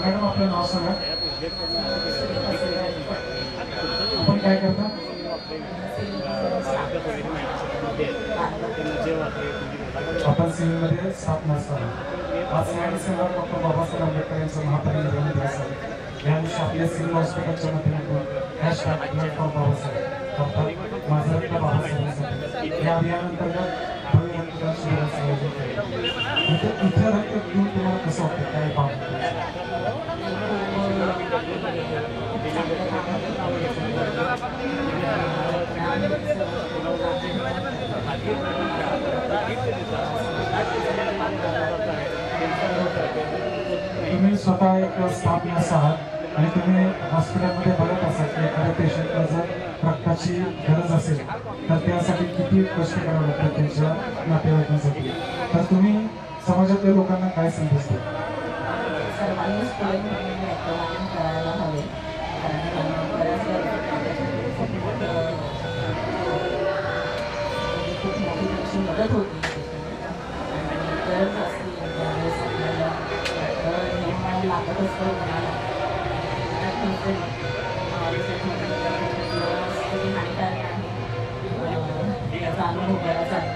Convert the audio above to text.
Madam आपलं नाव सांगा. आपण काय करता? आपण सिव्हिलमध्ये स्टाफ नर्स आहोत. आज 6 डिसेंबर डॉक्टर बाबासाहेब आंबेडकर यांचं महापरिनिर्वाण दिवस आहे. या दिवशी आपल्या सिव्हिल हॉस्पिटलच्या माध्यमातून हॅशटॅग ब्लड फॉर बाबासाहेब अर्थात माझं रक्त बाबासाहेबांसाठी या अभियानांतर्गत भव्य रक्तदान शिबिराचं आयोजन केलं. इथं रक्त देऊन तुम्हाला कसं वाटतं, काय पाहतो? तुम्ही स्वतः एक स्टाफ नर्स आहात आणि तुम्ही हॉस्पिटलमध्ये बघत असाल की एखाद्या पेशंटला जर रक्ताची गरज असेल तर त्यासाठी किती कष्ट करावे लागतात त्यांच्या नातेवाईकांसाठी. तर तुम्ही समाजातल्या लोकांना काय संदेश द्या? करायला हवे, खूप मोठी त्याची मदत होती. गरज असते त्यावेळेस आपल्याला निर्माण लागत असतं कोणाला हानिकारक आहे. त्याचा अनुभव बराच आहे.